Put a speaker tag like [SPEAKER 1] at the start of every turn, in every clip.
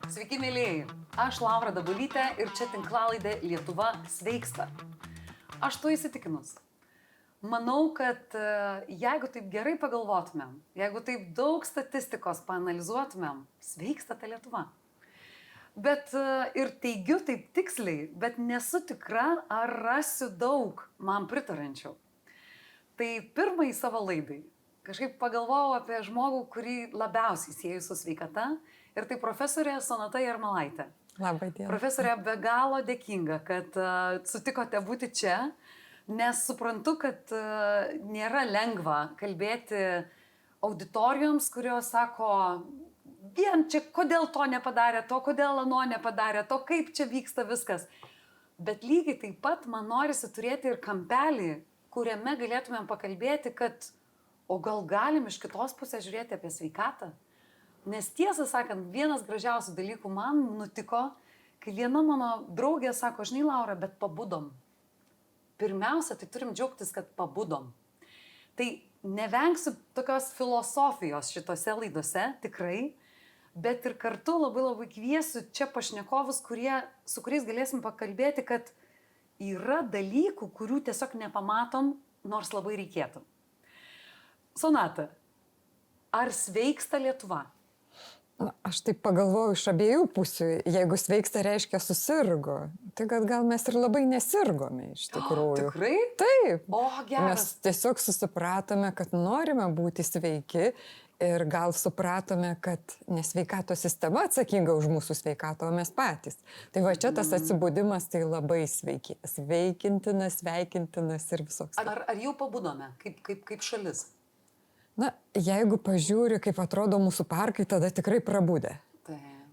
[SPEAKER 1] Sveiki, mėlyjeji. Aš Laura Dabulytė ir čia tinklalaidė Lietuva sveiksta. Aš tuo įsitikinus. Manau, kad jeigu taip gerai pagalvotumėm, jeigu taip daug statistikos paanalizuotumėm, sveiksta ta Lietuva. Bet ir teigiu taip tiksliai, bet nesu tikra, ar rasiu daug man pritarančių. Tai pirmai savo laidai kažkaip pagalvojau apie žmogų, kurį labiausiai sieju su sveikata, ir tai profesorė Sonata Jarmalaitė.
[SPEAKER 2] Labą dieną.
[SPEAKER 1] Profesorė, be galo dėkinga, kad sutikote būti čia, nes suprantu, kad nėra lengva kalbėti auditorijoms, kurios sako, vien čia kodėl to nepadarė, to kodėl ano nepadarė, to kaip čia vyksta viskas. Bet lygiai taip pat man norisi turėti ir kampelį, kuriame galėtumėm pakalbėti, kad o gal galim iš kitos pusės žiūrėti apie sveikatą. Nes tiesą sakant, vienas gražiausių dalykų man nutiko, kai viena mano draugė sako, žinai Laura, bet pabudom. Pirmiausia, tai turim džiaugtis, kad pabudom. Tai nevengsiu tokios filosofijos šitose laidose, tikrai, bet ir kartu labai kviesiu čia pašnekovus, su kuriais galėsim pakalbėti, kad yra dalykų, kurių tiesiog nepamatom, nors labai reikėtų. Sonata, ar sveiksta Lietuva?
[SPEAKER 2] Aš taip pagalvoju iš abiejų pusių, jeigu sveiksta reiškia susirgo, tai gal mes ir labai nesirgome iš tikrųjų.
[SPEAKER 1] Tikrai?
[SPEAKER 2] Taip.
[SPEAKER 1] O, geras.
[SPEAKER 2] Mes tiesiog susipratome, kad norime būti sveiki ir gal supratome, kad ne sveikatos sistema atsakinga už mūsų sveikatą, o mes patys. Tai va čia tas atsibudimas tai labai sveikintinas ir visoks.
[SPEAKER 1] Ar jau pabudome kaip šalis?
[SPEAKER 2] Na, jeigu pažiūri, kaip atrodo mūsų parkai, tada tikrai prabudę.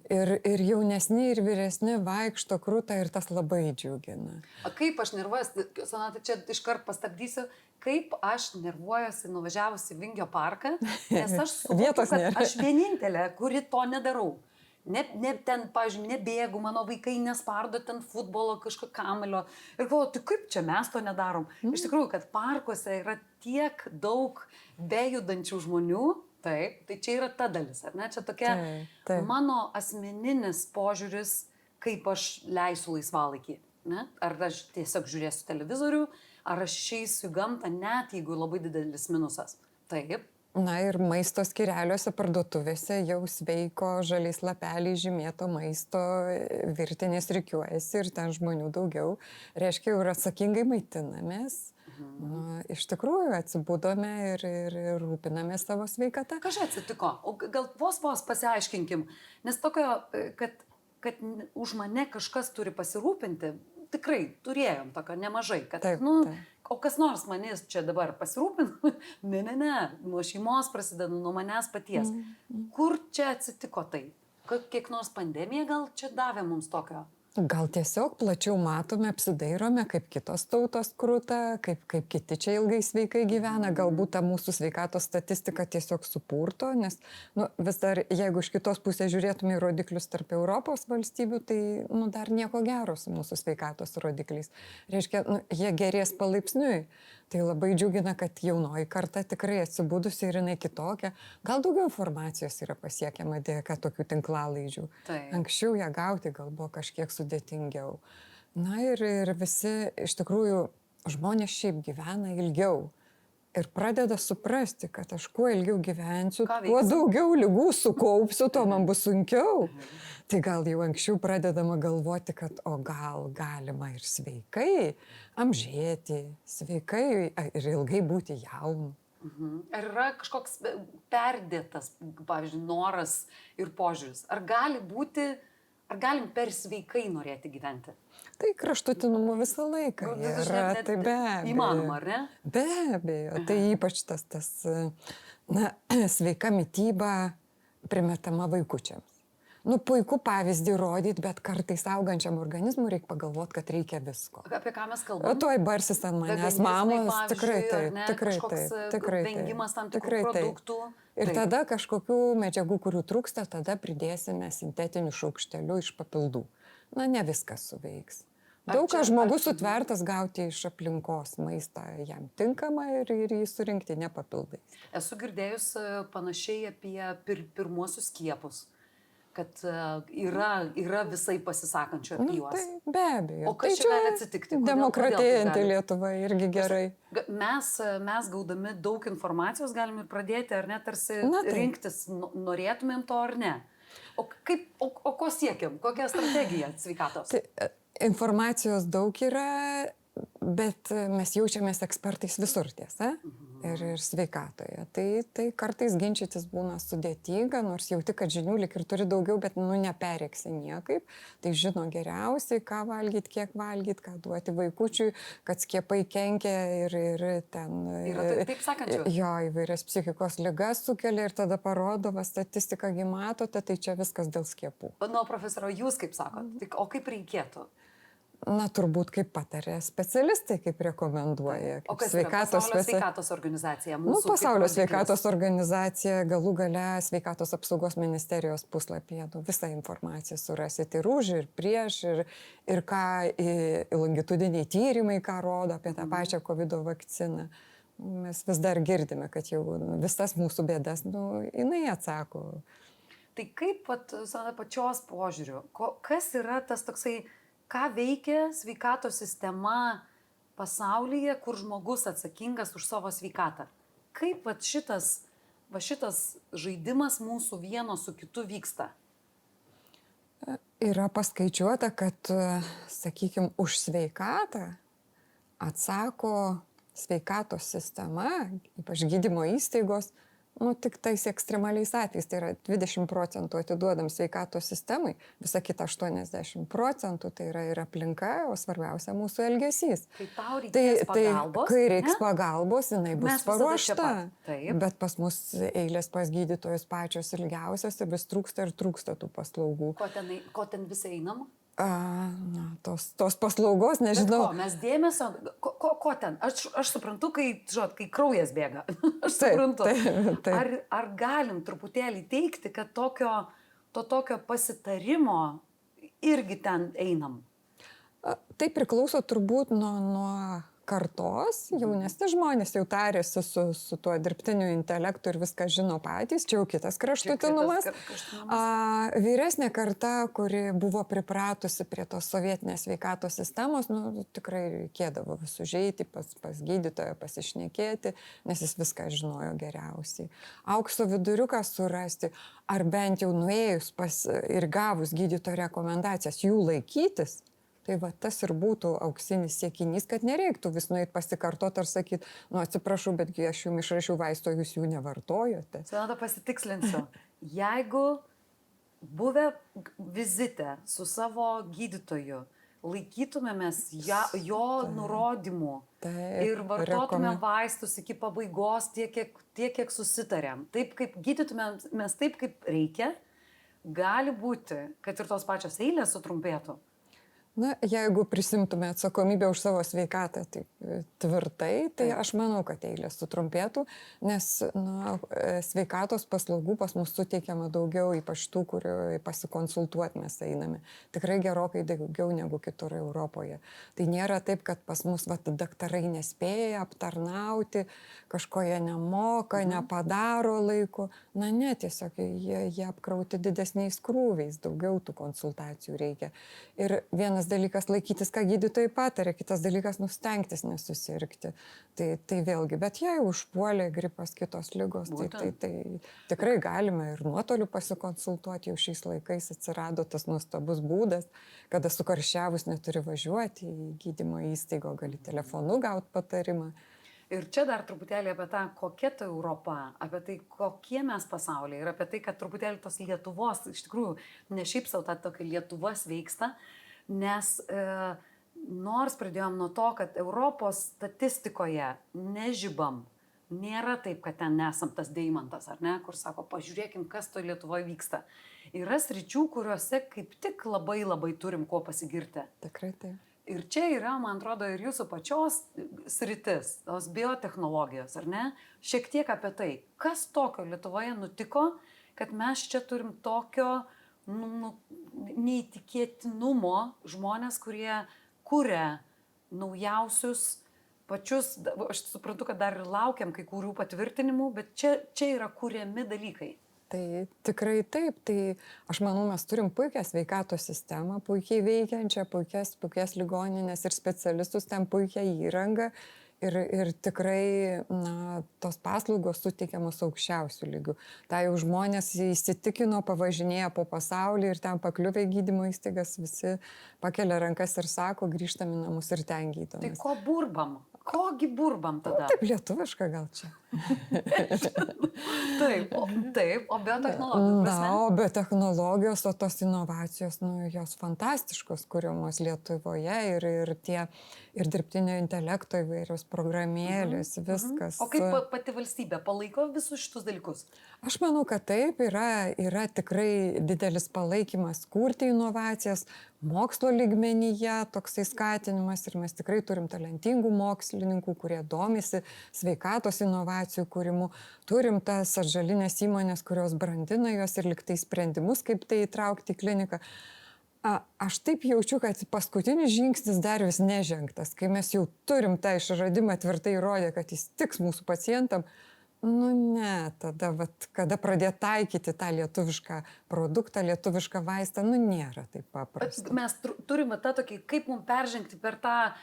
[SPEAKER 2] Ir jaunesni, ir vyresni vaikšto krūtą ir tas labai džiugina.
[SPEAKER 1] Kaip aš nervuojuosi, Sonata, čia iškart pastabdysiu, kaip aš nervuojuosi nuvažiavusi Vingio parką, nes aš suvokiu, kad aš vienintelė, kuri to nedarau. Ne ten, pavyzdžiui, nebėgu, mano vaikai nespardo ten futbolo kažko kamelio. Ir galvoju, tai kaip čia mes to nedarom? Iš tikrųjų, kad parkuose yra tiek daug bejudančių žmonių, taip, tai čia yra ta dalis, ar ne? Čia tokia mano asmeninis požiūris, kaip aš leisiu laisvalaikį. Ne? Ar aš tiesiog žiūrėsiu televizorių, ar aš išeisiu į gamtą, net jeigu labai didelis minusas. Taip.
[SPEAKER 2] Na ir maisto skyreliuose parduotuvėse jau sveiko žaliais lapeliais žymėto maisto virtinės rikiuojasi ir ten žmonių daugiau. Reiškia, jau ir atsakingai maitinamės. Iš tikrųjų atsibudome ir rūpinamės savo sveikatą.
[SPEAKER 1] Kas atsitiko? O gal vos pasiaiškinkim, nes tokio, kad už mane kažkas turi pasirūpinti, tikrai turėjom tokio nemažai, kad
[SPEAKER 2] taip.
[SPEAKER 1] O kas nors manęs čia dabar pasirūpina? Ne, nuo šeimos prasideda, nuo manęs paties. Kur čia atsitiko tai? Kiek nors pandemija gal čia davė mums tokio?
[SPEAKER 2] Gal tiesiog plačiau matome, apsidairome, kaip kitos tautos kruta, kaip kiti čia ilgai sveikai gyvena, galbūt ta mūsų sveikatos statistika tiesiog supurto, nes vis dar, jeigu iš kitos pusės žiūrėtume į rodiklius tarp Europos valstybių, tai dar nieko gero su mūsų sveikatos rodikliais. Reiškia, jie gerės palaipsniui. Tai labai džiugina, kad jaunoji karta tikrai atsibudusi ir jinai kitokia. Gal daugiau informacijos yra pasiekiama dėka tokių tinklalaidžių. Anksčiau ją gauti gal buvo kažkiek sudėtingiau. Na ir visi, iš tikrųjų, žmonės šiaip gyvena ilgiau. Ir pradeda suprasti, kad aš kuo ilgiau gyvensiu, kuo daugiau ligų sukaupsiu, tuo man bus sunkiau. Tai gal jau anksčiau pradedama galvoti, kad o gal galima ir sveikai amžėti, sveikai ir ilgai būti jaunu.
[SPEAKER 1] Ar yra kažkoks perdėtas, pavyzdžiui, noras ir požiūris? Ar galim per sveikai norėti gyventi?
[SPEAKER 2] Tai kraštutinumų visą laiką yra, tai be abejo.
[SPEAKER 1] Įmanoma, ar ne?
[SPEAKER 2] Be abejo, tai ypač tas sveika mityba primetama vaikučiams. Puiku pavyzdį rodyti, bet kartais augančiam organizmui reikia pagalvoti, kad reikia visko.
[SPEAKER 1] Apie ką mes kalbame?
[SPEAKER 2] Tuoj barsis ant manęs, mamos, tikrai taip.
[SPEAKER 1] Kažkoks vengimas tam tikrų produktų.
[SPEAKER 2] Ir tada kažkokių medžiagų, kurių trūksta, tada pridėsime sintetiniu šaukšteliu iš papildų. Ne viskas suveiks. Daug ką žmogus sutvertas gauti iš aplinkos maistą jam tinkamą ir jį surinkti nepapildai.
[SPEAKER 1] Esu girdėjus panašiai apie pirmuosius skiepus, kad yra visai pasisakančių apie juos.
[SPEAKER 2] Tai be abejo.
[SPEAKER 1] O kas čia gali atsitikti?
[SPEAKER 2] Demokratėjanti Lietuva irgi gerai.
[SPEAKER 1] Mes gaudami daug informacijos galim ir pradėti, ar ne, tarsi rinktis, norėtumėm to ar ne. O ko siekiam? Kokia strategija sveikatos?
[SPEAKER 2] Informacijos daug yra, bet mes jaučiamės ekspertais visur, tiesa? Ir sveikatoje. Tai kartais ginčytis būna sudėtinga, nors jauti, kad žinių lik ir turi daugiau, bet neperėksi niekaip. Tai žino geriausiai, ką valgyti, kiek valgyti, ką duoti vaikučiui, kad skiepai kenkia ir ten...
[SPEAKER 1] Yra taip sakančių?
[SPEAKER 2] Jo, įvairias psichikos ligas sukelia ir tada parodo, statistiką matote, tai čia viskas dėl skiepų.
[SPEAKER 1] Profesoro, jūs kaip sakot, o kaip reikėtų?
[SPEAKER 2] Na, turbūt kaip patarė specialistai, kaip rekomenduoja.
[SPEAKER 1] O kas yra Pasaulio sveikatos organizacija?
[SPEAKER 2] Pasaulio sveikatos organizacija, galų gale Sveikatos apsaugos ministerijos puslapyje. Visą informaciją surasite ir už, ir prieš, ir ką longitudiniai tyrimai, ką rodo apie tą pačią COVID vakciną. Mes vis dar girdime, kad jau visas mūsų bėdas, jinai atsako.
[SPEAKER 1] Tai kaip pačios požiūriu, kas yra tas toksai, ką veikia sveikatos sistema pasaulyje, kur žmogus atsakingas už savo sveikatą? Kaip šitas žaidimas mūsų vieno su kitu vyksta?
[SPEAKER 2] Yra paskaičiuota, kad, sakykime, už sveikatą atsako sveikatos sistema, ypač gydymo įstaigos, tik tais ekstremaliais atvejais, tai yra 20% atiduodam sveikatos sistemai, visa kita 80% tai yra ir aplinka, o svarbiausia mūsų elgesys.
[SPEAKER 1] Kai tau reikės pagalbos,
[SPEAKER 2] kai reiks pagalbos, jinai bus paruošta. Bet pas mus eilės pas gydytojus pačios ilgiausios ir vis trūksta tų paslaugų.
[SPEAKER 1] Ko ten visi einam?
[SPEAKER 2] Tos paslaugos, nežinau.
[SPEAKER 1] Mes dėmesio, ko ten? Aš suprantu, kai kraujas bėga. Aš suprantu.
[SPEAKER 2] Taip.
[SPEAKER 1] Ar galim truputėlį teikti, kad tokio pasitarimo irgi ten einam?
[SPEAKER 2] Tai priklauso turbūt nuo kartos. Jaunesni žmonės jau tarėsi su tuo dirbtiniu intelektu ir viską žino patys. Čia jau kitas kraštutinumas. Vyresnė karta, kuri buvo pripratusi prie tos sovietinės sveikatos sistemos, tikrai reikėdavo vis užeiti pas gydytoją, pasišnekėti, nes jis viską žinojo geriausiai. Aukso viduriuką surasti, ar bent jau nuėjus ir gavus gydytojo rekomendacijas jų laikytis. Tai tas ir būtų auksinis siekinys, kad nereiktų vis nueit pasikartoti ar sakyti, atsiprašau, betgi aš jums išrašiau vaistų, jūs jų nevartojote.
[SPEAKER 1] Sonata, pasitikslinsiu. Jeigu buvę vizite su savo gydytoju, laikytumėmės jo nurodymų ir vartotume vaistus iki pabaigos tiek, kiek susitarėm, taip kaip gydytumėmės taip, kaip reikia, gali būti, kad ir tos pačios eilės sutrumpėtų.
[SPEAKER 2] Jeigu prisimtume atsakomybę už savo sveikatą tai tvirtai, tai aš manau, kad eilės sutrumpėtų, nes sveikatos paslaugų pas mus suteikiama daugiau, ypač tų, kurių pasikonsultuoti mes einame. Tikrai gerokai daugiau negu kitur Europoje. Tai nėra taip, kad pas mus daktarai nespėja aptarnauti, kažko jie nemoka, nepadaro laiku. Ne, tiesiog jie apkrauti didesniais krūviais, daugiau tų konsultacijų reikia. Ir vienas dalykas laikytis, ką gydytojai patarė, kitas dalykas stengtis nesusirgti. Tai vėlgi, bet jei užpuolė gripas, kitos ligos, tai tikrai galime ir nuotoliu pasikonsultuoti, jau šiais laikais atsirado tas nuostabus būdas, kada sukarščiavus neturi važiuoti į gydymo įstaigą, gali telefonu gauti patarimą.
[SPEAKER 1] Ir čia dar truputėlį apie tą, kokia ta Europa, apie tai, kokie mes pasaulyje ir apie tai, kad truputėlį tos Lietuvos, iš tikrųjų, ne šiaip sau ta tokia Lietuva sveiksta, nes nors pradėjom nuo to, kad Europos statistikoje nežibam, nėra taip, kad ten nesam tas deimantas, ar ne, kur sako, pažiūrėkim, kas to Lietuvoje vyksta. Yra sričių, kuriuose kaip tik labai turim kuo pasigirti.
[SPEAKER 2] Tikrai taip.
[SPEAKER 1] Ir čia yra, man atrodo, ir jūsų pačios sritis, tos biotechnologijos, ar ne? Šiek tiek apie tai, kas tokio Lietuvoje nutiko, kad mes čia turim tokio neįtikėtinumo žmonės, kurie kuria naujausius pačius, aš suprantu, kad dar ir laukiam kai kurių patvirtinimų, bet čia yra kuriami dalykai.
[SPEAKER 2] Tai tikrai taip, tai aš manau, mes turim puikią sveikatos sistemą, puikiai veikiančią, puikias ligoninės ir specialistus, ten puikią įrangą ir tikrai, na, tos paslaugos suteikiamos aukščiausių lygių. Tai jau žmonės įsitikino, pavažinėja po pasaulį ir ten pakliuvę į gydymo įstaigas, visi pakelia rankas ir sako, grįžtam į namus ir ten gydomės.
[SPEAKER 1] Tai ko burbam? Kogi burbam tada?
[SPEAKER 2] Taip, lietuviška gal čia.
[SPEAKER 1] Taip, o biotechnologijos prasme?
[SPEAKER 2] Na, o biotechnologijos, o tos inovacijos, nu, jos fantastiškos, kuriamos Lietuvoje ir dirbtinio intelekto įvairios programėlės, viskas.
[SPEAKER 1] O kaip pati valstybė palaiko visus šitus dalykus?
[SPEAKER 2] Aš manau, kad taip, yra tikrai didelis palaikymas kurti inovacijas, mokslo lygmenyje toksai skatinimas ir mes tikrai turim talentingų mokslininkų, kurie domisi sveikatos inovacijų kūrimu. Turim tas atžalinės įmonės, kurios brandina juos ir liktai sprendimus, kaip tai įtraukti į kliniką. Aš taip jaučiu, kad paskutinis žingsnis dar vis nežengtas, kai mes jau turim tą išradimą tvirtai įrodę, kad jis tiks mūsų pacientam. Nu ne, tada, kada pradėti taikyti tą lietuvišką produktą, lietuvišką vaistą, nu nėra taip paprasta.
[SPEAKER 1] Mes turime tą tokį, kaip mums peržengti per tą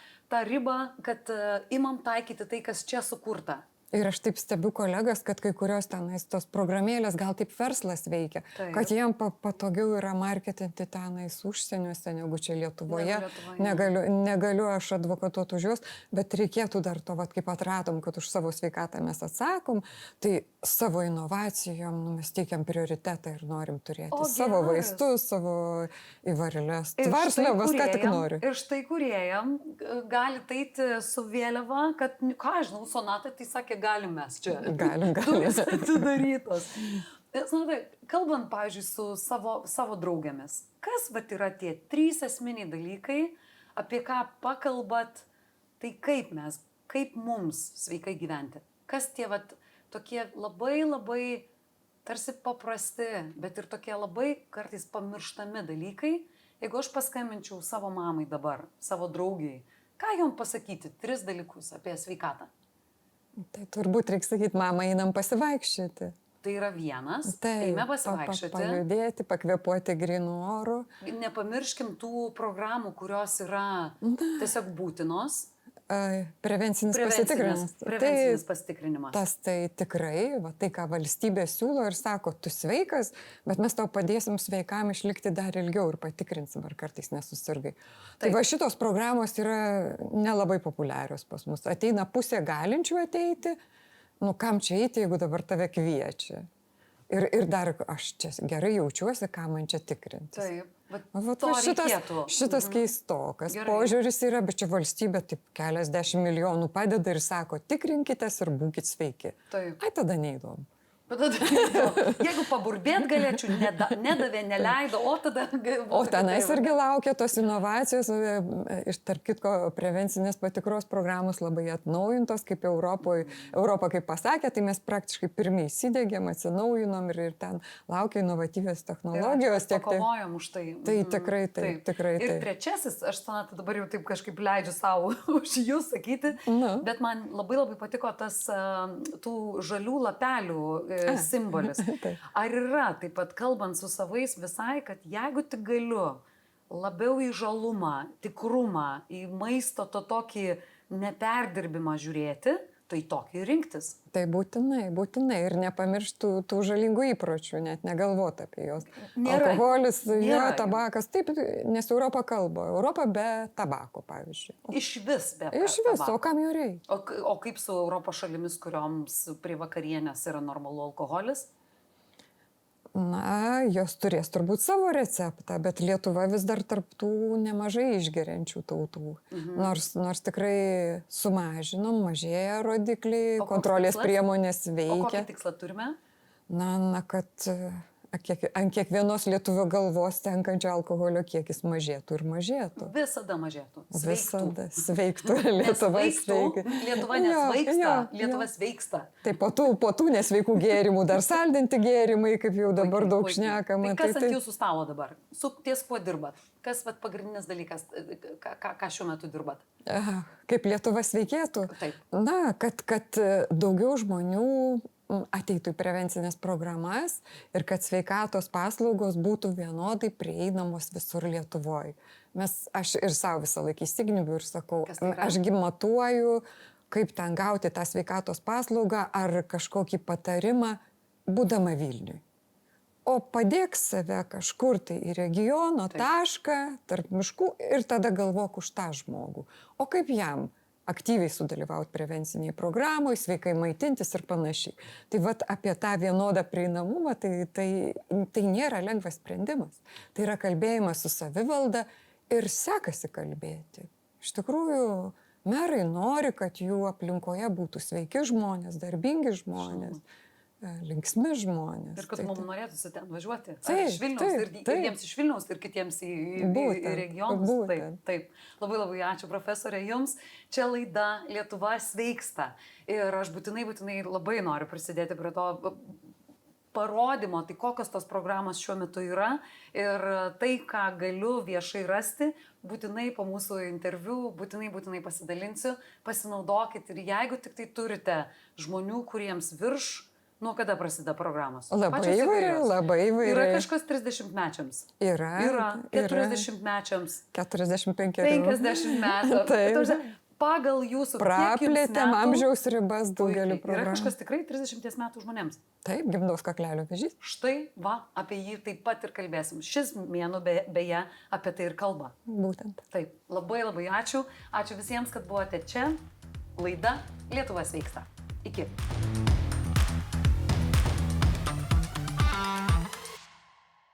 [SPEAKER 1] ribą, kad imam taikyti tai, kas čia sukurta.
[SPEAKER 2] Ir aš taip stebiu kolegas, kad kai kurios tenais tos programėlės gal taip verslas veikia,
[SPEAKER 1] taip,
[SPEAKER 2] kad jiem patogiau yra marketinti tenais užsieniuose negu čia Lietuvoje. Negaliu aš advokatuoti už juos, bet reikėtų dar to, kaip atratom, kad už savo sveikatą mes atsakom, tai savo inovacijom mes teikiam prioritetą ir norim turėti savo vaistus, savo įvarilės tvarsliavas, ką tik nori.
[SPEAKER 1] Ir štai kūrėjam gali eiti su vėliava, kad, ką žinau, Sonata, tai sakė, galim mes čia.
[SPEAKER 2] Galim.
[SPEAKER 1] Atidarytos. Kalbant, pavyzdžiui, su savo draugėmis, kas yra tie 3 esminiai dalykai, apie ką pakalbat, tai kaip mums sveikai gyventi? Kas tie tokie labai tarsi paprasti, bet ir tokie labai kartais pamirštami dalykai, jeigu aš paskambinčiau savo mamai dabar, savo draugiai, ką jom pasakyti? 3 dalykus apie sveikatą.
[SPEAKER 2] Tai turbūt reikia sakyti, mama, einam pasivaikščioti.
[SPEAKER 1] Tai yra vienas, eime pasivaikščioti.
[SPEAKER 2] Pajudėti, pakvėpuoti grynų orų.
[SPEAKER 1] Nepamirškim tų programų, kurios yra tiesiog būtinos.
[SPEAKER 2] Prevencinis
[SPEAKER 1] pasitikrinimas.
[SPEAKER 2] Tas tai tikrai, tai ką valstybė siūlo ir sako, tu sveikas, bet mes tau padėsim sveikam išlikti dar ilgiau ir patikrinsim, ar kartais nesusirgai. Tai šitos programos yra nelabai populiarios pas mus. Ateina pusė galinčių ateiti, nu kam čia eiti, jeigu dabar tave kviečia. Ir dar aš čia gerai jaučiuosi, ką man čia tikrintis.
[SPEAKER 1] Taip.
[SPEAKER 2] Šitas keistokas požiūris yra, bet čia valstybė taip keliasdešimt milijonų padeda ir sako, tikrinkitės ir būkit sveiki.
[SPEAKER 1] Taip.
[SPEAKER 2] Ai, tada neįdomu.
[SPEAKER 1] Jeigu paburbėt galėčiau, nedavė, neleido, o tada...
[SPEAKER 2] O tenais irgi laukia tos inovacijos, iš tarp kitko prevencinės patikros programos labai atnaujintos, kaip Europa kaip pasakė, tai mes praktiškai pirmie įsidėgėm, atsinaujinom ir ten laukia inovatyvios technologijos.
[SPEAKER 1] Pakovojom už tai.
[SPEAKER 2] Tai tikrai taip.
[SPEAKER 1] Ir trečiasis, aš Sonata dabar jau taip kažkaip leidžiu savo už jūs sakyti, bet man labai patiko tas tų žalių lapelių simbolis. Ar yra, taip pat kalbant su savais visai, kad jeigu tik galiu labiau į žalumą, tikrumą, į maisto tokį neperdirbimą žiūrėti, tai tokį rinktis.
[SPEAKER 2] Tai būtinai ir nepamirštų tų žalingų įpročių, net negalvoti apie juos. Alkoholis, tabakas, taip, nes Europa kalba. Europa be tabako, pavyzdžiui.
[SPEAKER 1] Išvis be tabako.
[SPEAKER 2] Išvis, o kam jų reikia?
[SPEAKER 1] O kaip su Europos šalimis, kurioms prie vakarienės yra normalu alkoholis?
[SPEAKER 2] Na, jos turės turbūt savo receptą, bet Lietuva vis dar tarptų nemažai išgeriančių tautų. Nors tikrai sumažinom, mažėja rodikliai, kontrolės priemonės veikia.
[SPEAKER 1] O kokį tikslą turime?
[SPEAKER 2] Na, kad ant kiekvienos lietuvio galvos tenkančio alkoholio kiekis mažėtų ir mažėtų.
[SPEAKER 1] Visada mažėtų.
[SPEAKER 2] Visada sveiktų. Lietuva sveiktų.
[SPEAKER 1] Lietuva nesveiksta. Lietuva sveiksta.
[SPEAKER 2] Tai po tų nesveikų gėrimų dar saldinti gėrimai, kaip jau dabar daug šnekama.
[SPEAKER 1] Tai kas ant jūsų stalo dabar? Ties kuo dirbat? Kas pagrindinis dalykas, ką šiuo metu dirbat?
[SPEAKER 2] Kaip Lietuva sveikėtų?
[SPEAKER 1] Taip.
[SPEAKER 2] Na, kad daugiau žmonių ateitų į prevencinės programas ir kad sveikatos paslaugos būtų vienodai prieinamos visur Lietuvoje. Aš ir savo visą laiką įsignybiu ir sakau, ašgi matuoju, kaip ten gauti tą sveikatos paslaugą ar kažkokį patarimą, būdama Vilniui. O padėk save kažkur tai į regiono tašką, tarp miškų ir tada galvok už tą žmogų. O kaip jam aktyviai sudalyvauti prevenciniai programoje, sveikai maitintis ir panašiai. Tai vat apie tą vienodą prieinamumą, tai nėra lengvas sprendimas. Tai yra kalbėjimas su savivalda ir sekasi kalbėti. Iš tikrųjų, merai nori, kad jų aplinkoje būtų sveiki žmonės, darbingi žmonės, linksmi žmonės.
[SPEAKER 1] Ir kad mums norėtųsi ten važiuoti.
[SPEAKER 2] Taip,
[SPEAKER 1] iš Vilniaus, ir jiems iš Vilniaus, ir kitiems į regionus. Taip. Labai ačiū, profesorė, jums. Čia laida Lietuva sveiksta. Ir aš būtinai labai noriu prisidėti prie to parodymo, tai kokios tos programos šiuo metu yra. Ir tai, ką galiu viešai rasti, būtinai po mūsų interviu, būtinai pasidalinsiu. Pasinaudokit ir jeigu tik tai turite žmonių, kuriems virš, nuo kada prasideda programos?
[SPEAKER 2] Labai įvairiai.
[SPEAKER 1] Yra kažkas 30-mečiams.
[SPEAKER 2] Yra
[SPEAKER 1] 40-mečiams.
[SPEAKER 2] 45.
[SPEAKER 1] 50 metų.
[SPEAKER 2] Taip.
[SPEAKER 1] Pagal jūsų
[SPEAKER 2] praplėtėm amžiaus ribas daugelį programų.
[SPEAKER 1] Yra kažkas tikrai 30 metų žmonėms.
[SPEAKER 2] Taip, gimdos kaklelio vėžys.
[SPEAKER 1] Štai, apie jį taip pat ir kalbėsim. Šis mėnuo beje apie tai ir kalba.
[SPEAKER 2] Būtent.
[SPEAKER 1] Taip, labai ačiū. Ačiū visiems, kad buvote čia. Laida Lietuva sveiksta. Iki.